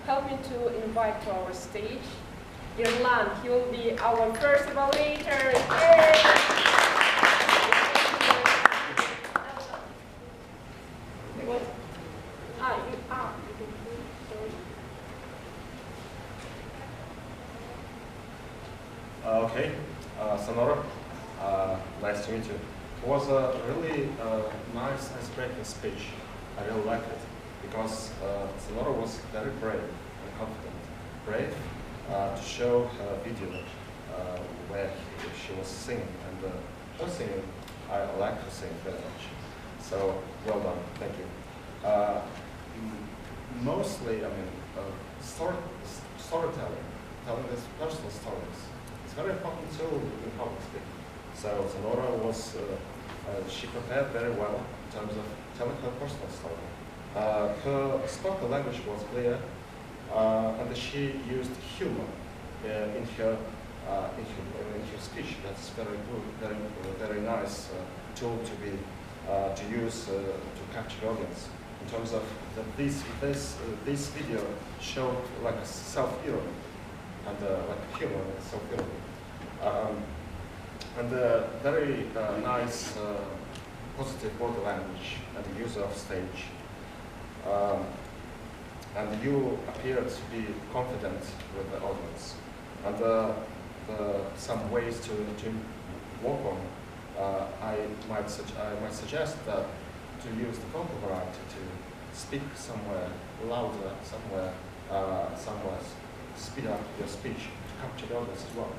help me to invite to our stage Yerlan. He will be our first evaluator. Yay! Okay, Sonora, nice to meet you. It was a really nice icebreaking speech. I really liked it because Sonora was very brave and confident. Brave to show her video where she was singing, and her singing, I like her singing very much. So, well done, thank you. Mostly, I mean, storytelling, telling these personal stories. It's very important tool in public speaking. So Sonora was, she prepared very well in terms of telling her personal story. Her spoken language was clear, and she used humor in her speech. That's very good, very nice tool to be to use to capture audience. In terms of this video showed like a self-irony and like humor and self-irony, and very nice positive body language and the use of stage. And you appear to be confident with the audience. And some ways to work on, I might suggest that to use the vocal variety to speak somewhere louder, somewhere speed up your speech to capture the audience as well.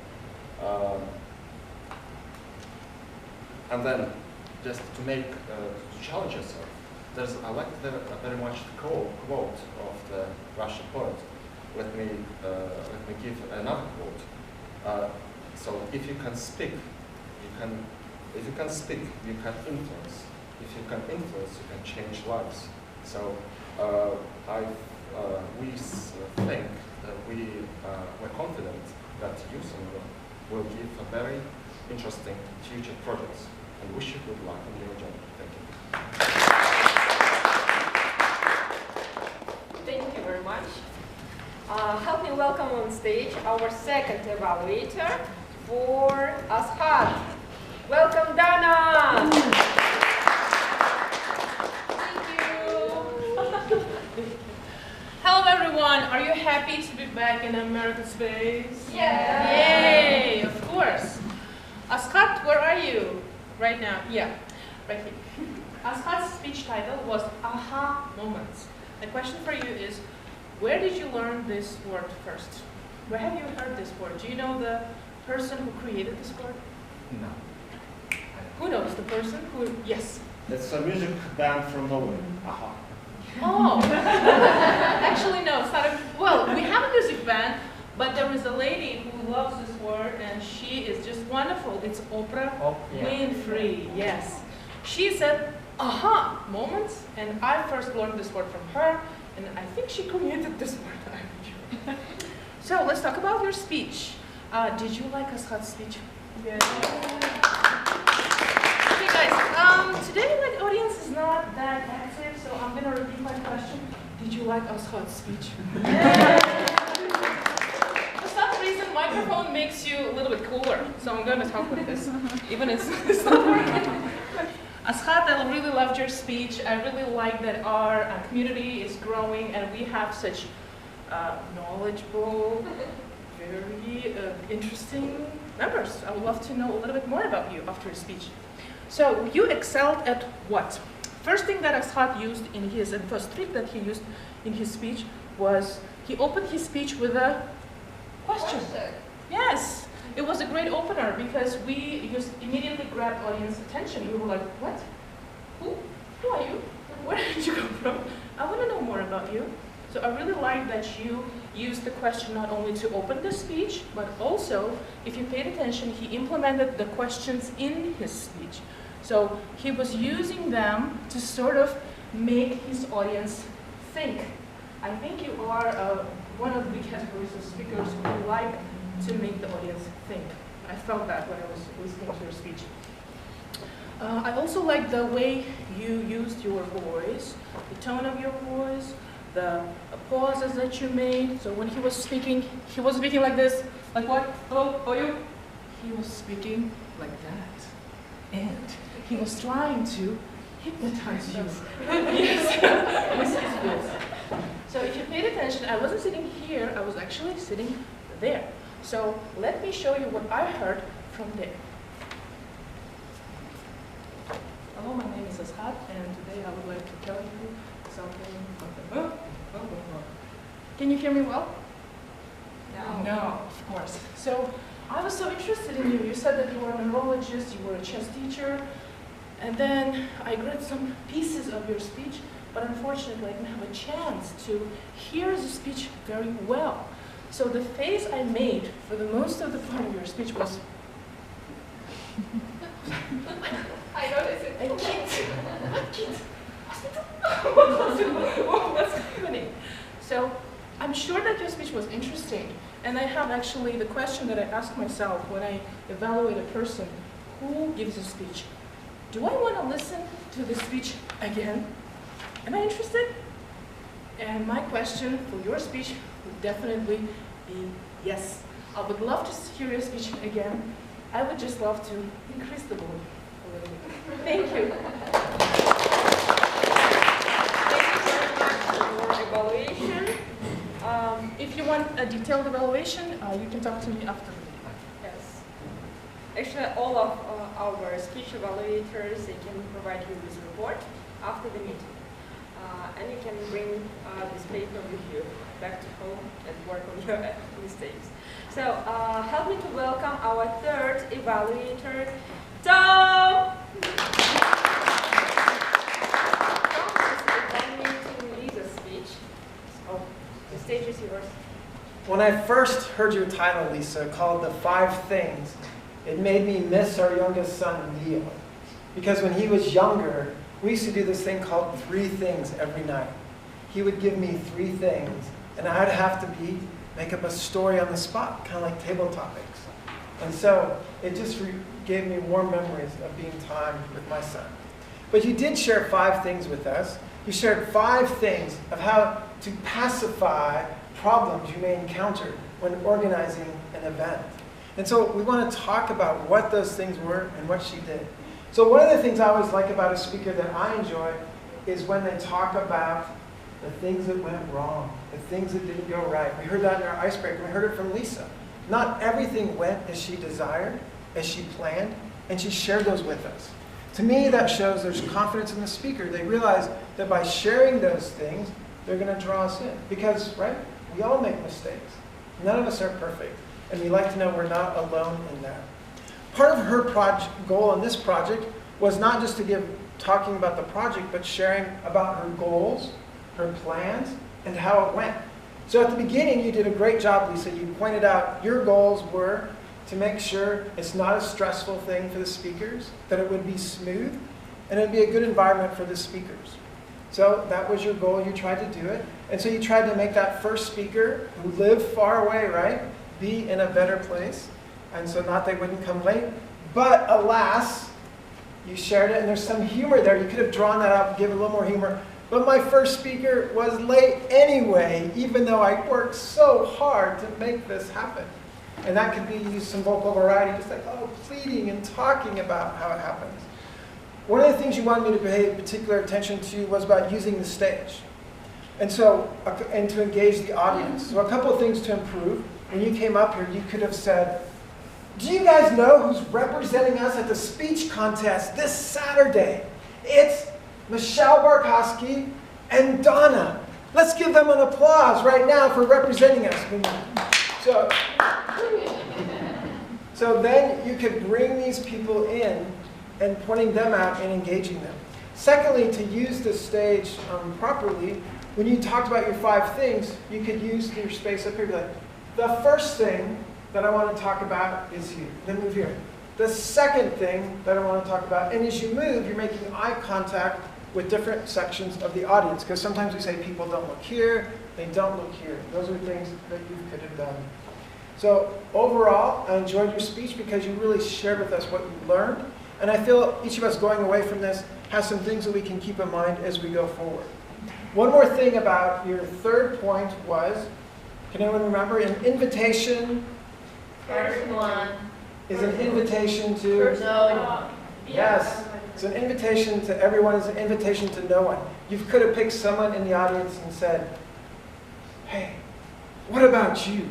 And then just to make to challenge yourself. I like very much the quote of the Russian poet. Let me give another quote. So if you can speak, if you can speak, you can influence. If you can influence, you can change lives. So we think that we're confident that you, Sonora, will give a very interesting future projects. And wish you good luck in your journey. Thank you. Thank you very much. Help me welcome on stage our second evaluator for Aizhan. Welcome, Dana. Thank you. Hello, everyone. Are you happy to be back in American space? Yeah. Yay! Of course. Aizhan, where are you right now? Yeah, right here. Aizhan's speech title was Aha Moments. The question for you is, where did you learn this word first? Where have you heard this word? Do you know the person who created this word? No. Who knows the person who? Yes. It's a music band from Norway. Aha. Oh. Actually, no. It's not a, well, we have a music band, but there is a lady who loves this word, and she is just wonderful. It's Oprah Winfrey. Yes. She said, aha, moments, and I first learned this word from her, and I think she created this word. I'm sure. So let's talk about your speech. Did you like Aizhan's speech? Yeah. Okay, guys. Today my audience is not that active, so I'm gonna repeat my question. Did you like Aizhan's speech? For some reason, microphone makes you a little bit cooler, so I'm gonna talk like this, even if it's not working. Aizhan, I really loved your speech. I really like that our community is growing and we have such knowledgeable, very interesting members. I would love to know a little bit more about you after your speech. So you excelled at what? First thing that Aizhan used in his, and first trick that he used in his speech was he opened his speech with a question. Yes. It was a great opener because we just immediately grabbed audience attention. We were like, what? Who are you? Where did you come from? I want to know more about you. So I really like that you used the question not only to open the speech, but also, if you paid attention, he implemented the questions in his speech. So he was using them to sort of make his audience think. I think you are one of the categories of speakers who like to make the audience think. I felt that when I was listening to your speech. I also like the way you used your voice, the tone of your voice, the pauses that you made. So when he was speaking like this, like what? Hello, how are you? He was speaking like that. And he was trying to hypnotize you. Yes, with his voice. So if you paid attention, I wasn't sitting here, I was actually sitting there. So let me show you what I heard from there. Hello, my name is Aizhan, and today I would like to tell you something. Can you hear me well? No, of course. So I was so interested in you. You said that you were a neurologist, you were a chess teacher, and then I read some pieces of your speech, but unfortunately I didn't have a chance to hear the speech very well. So the face I made for the most of the part of your speech was I noticed it. I can't. What's happening? So I'm sure that your speech was interesting, and I have actually the question that I ask myself when I evaluate a person who gives a speech. Do I want to listen to the speech again? Am I interested? And my question for your speech would definitely be yes. I would love to hear your speech again. I would just love to increase the volume a little bit. Thank you. Evaluation. If you want a detailed evaluation, you can talk to me after. Yes. Actually, all of our speech evaluators, they can provide you with report after the meeting. And you can bring this paper with you back to home and work on your mistakes. So help me to welcome our third evaluator, Tom! The stage is yours. When I first heard your title, Lisa, called The 5 Things, it made me miss our youngest son, Leo. Because when he was younger, we used to do this thing called 3 things every night. He would give me 3 things, and I'd have to make up a story on the spot, kind of like table topics. And so it just gave me warm memories of being time with my son. But you did share 5 things with us. You shared 5 things of how to pacify problems you may encounter when organizing an event. And so we want to talk about what those things were and what she did. So one of the things I always like about a speaker that I enjoy is when they talk about the things that went wrong, the things that didn't go right. We heard that in our icebreaker. We heard it from Lisa. Not everything went as she desired, as she planned, and she shared those with us. To me, that shows there's confidence in the speaker. They realize that by sharing those things, they're going to draw us in. Because, right, we all make mistakes. None of us are perfect. And we like to know we're not alone in that. Part of her goal in this project was not just to talking about the project, but sharing about her goals, her plans, and how it went. So at the beginning, you did a great job, Lisa. You pointed out your goals were to make sure it's not a stressful thing for the speakers, that it would be smooth, and it would be a good environment for the speakers. So that was your goal. You tried to do it. And so you tried to make that first speaker who lived far away, right, be in a better place. And so not they wouldn't come late. But alas, you shared it, and there's some humor there. You could have drawn that up, give it a little more humor. But my first speaker was late anyway, even though I worked so hard to make this happen. And that could be used some vocal variety, just like, oh, pleading and talking about how it happens. One of the things you wanted me to pay particular attention to was about using the stage. And so, and to engage the audience. So a couple of things to improve. When you came up here, you could have said, do you guys know who's representing us at the speech contest this Saturday? It's Michelle Barkowski and Donna. Let's give them an applause right now for representing us. So then you could bring these people in and pointing them out and engaging them. Secondly, to use the stage properly, when you talked about your 5 things, you could use your space up here. Like, the first thing that I want to talk about is you. Then move here. The second thing that I want to talk about, and as you move, you're making eye contact with different sections of the audience, because sometimes we say people don't look here, they don't look here. Those are things that you could have done. So overall, I enjoyed your speech because you really shared with us what you learned, and I feel each of us going away from this has some things that we can keep in mind as we go forward. One more thing about your third point was, can anyone remember, an invitation First one. is an invitation to? No. Yes. It's an invitation to everyone. It's an invitation to no one. You could have picked someone in the audience and said, hey, what about you?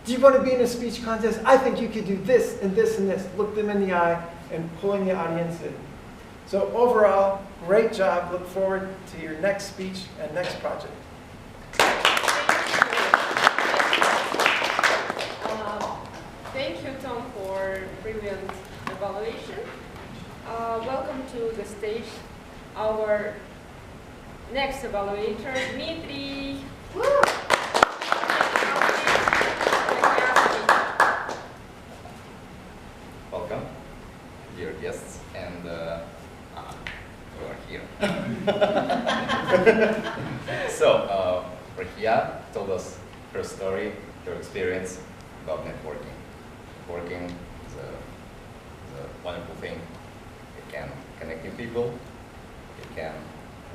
Do you want to be in a speech contest? I think you could do this and this and this. Look them in the eye and pulling the audience in. So overall, great job. Look forward to your next speech and next project. Thank you, Tom, for brilliant evaluation. Welcome to the stage our next evaluator, Dmitriy. Welcome, dear guests, and we are here. So, Rakhia told us her story, her experience about networking. Networking is a wonderful thing. It can connect you people. It can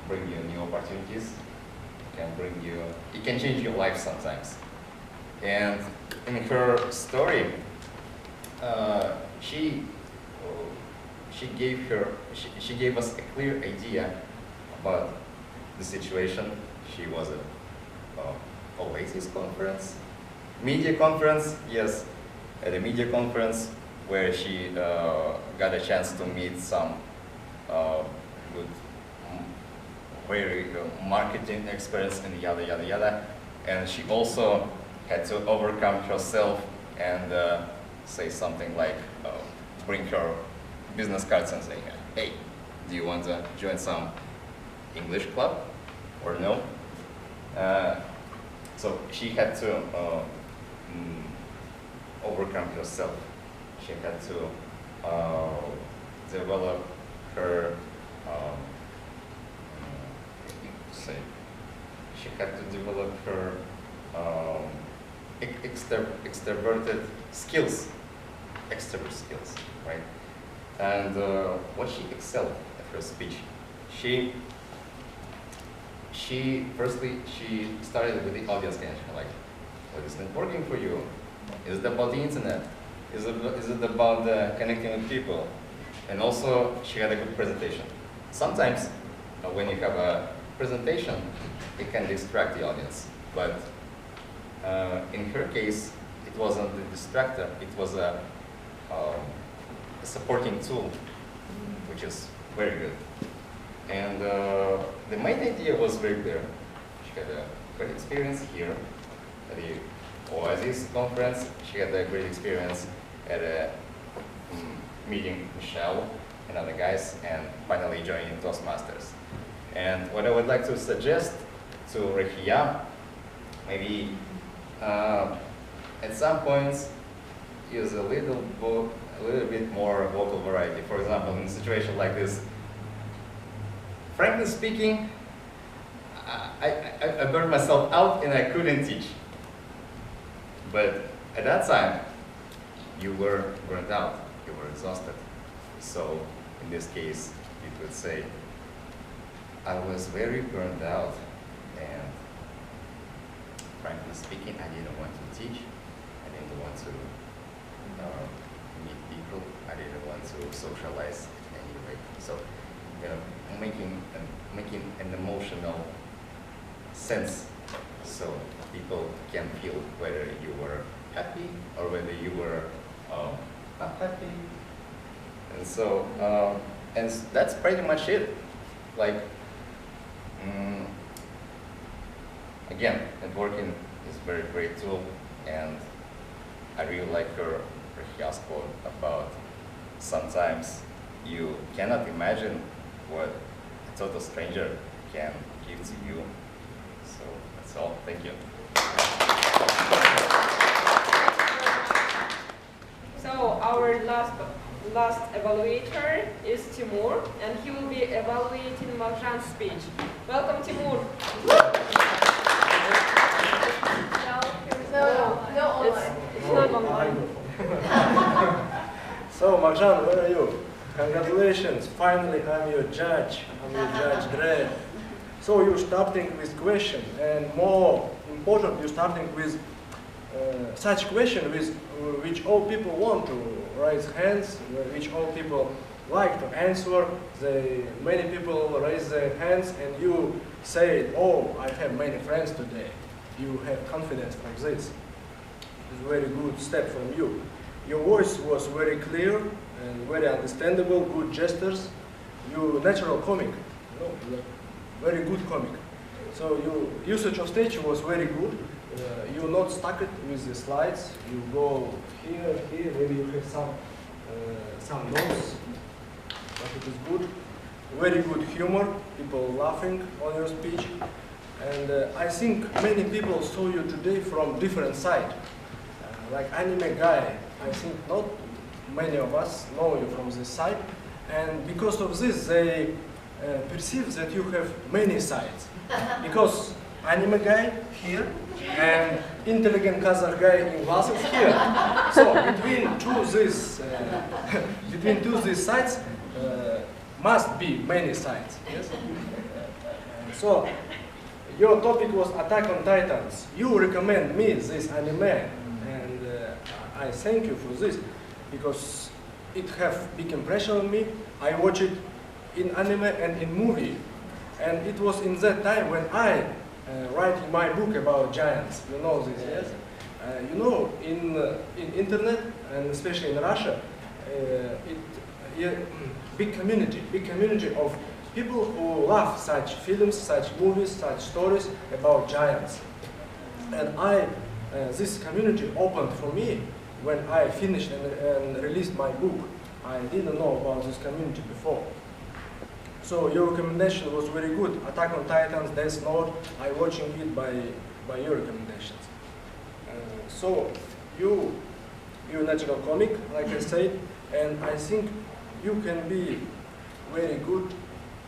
bring you new opportunities. It can change your life sometimes. And in her story, she gave us a clear idea about the situation. She was at Oasis conference, media conference, yes, at a media conference where she got a chance to meet some good, very marketing experts and yada yada yada, and she also had to overcome herself and say something like, bring her business cards and say, hey, do you want to join some English club or no? So she had to overcome herself. She had to develop her, she had to develop her extroverted skills, extrovert skills, right? And what she excelled at her speech, she started with the audience connection, like, what is networking for you? Is it about the internet? Is it about connecting with people? And also, she had a good presentation. Sometimes, when you have a presentation, it can distract the audience. But in her case, it wasn't a distractor. It was a supporting tool, which is very good. And the main idea was very clear. She had a great experience here at the Oasis conference. She had a great experience at a meeting Michelle and other guys, and finally joining Toastmasters. And what I would like to suggest to Rakhia, maybe at some points use a little bit more vocal variety. For example, in a situation like this, frankly speaking, I burned myself out and I couldn't teach. But at that time, you were burned out, you were exhausted. So in this case, you could say, I was very burned out, and frankly speaking, I didn't want to teach. I didn't want to meet people. I didn't want to socialize anyway. So, you know, making an emotional sense so people can feel whether you were happy or whether you were not happy. And so, and that's pretty much it. Like, again, networking is a very great tool, and I really like her quote about sometimes you cannot imagine what a total stranger can give to you. So that's all. Thank you. So our last evaluator is Timur, and he will be evaluating Aizhan's speech. Welcome, Timur. No online. It's not online. So, Aizhan, where are you? Congratulations, finally I'm your judge. I'm your judge, Dre. So you're starting with question, and more important, you're starting with such question with which all people want to raise hands, which all people like to answer. Many people raise their hands, and you say, "Oh, I have many friends today." You have confidence from this. It's a very good step from you. Your voice was very clear and very understandable. Good gestures. You natural comic, very good comic. So your usage of stage was very good. You're not stuck it with the slides. You go here, here. Maybe you have some notes, but it is good. Very good humor. People laughing on your speech, and I think many people saw you today from different side. Like anime guy, I think not many of us know you from this side, and because of this, they perceive that you have many sides. Because anime guy here and intelligent Kazakh guy in glasses here. So between these sides must be many sides. Yes. So your topic was Attack on Titans. You recommend me this anime, and I thank you for this because it have big impression on me. I watch it in anime and in movie. And it was in that time when I write my book about giants. You know this, yes? You know, in internet, and especially in Russia, big community of people who love such films, such movies, such stories about giants. And this community opened for me when I finished and released my book. I didn't know about this community before. So your recommendation was very good. Attack on Titans, Death Note, I'm watching it by your recommendations. So you're natural comic, like I said, and I think you can be very good,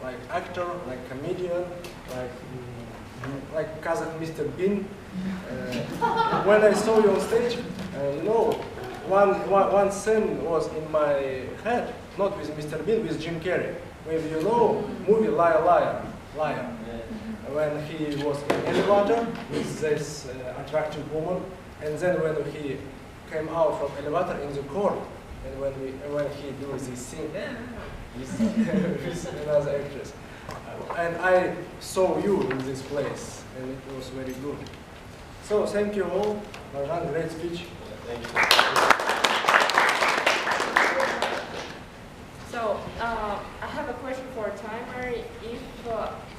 like actor, like comedian, like Kazakh Mr. Bean. When I saw you on stage, you know, one scene was in my head, not with Mr. Bean, with Jim Carrey. Maybe you know movie Liar, Liar. When he was in elevator with this attractive woman, and then when he came out from elevator in the court, and when he do this scene with another actress, and I saw you in this place, and it was very good. So thank you all. Aizhan, great speech. Thank you. So I have a question for Timur. If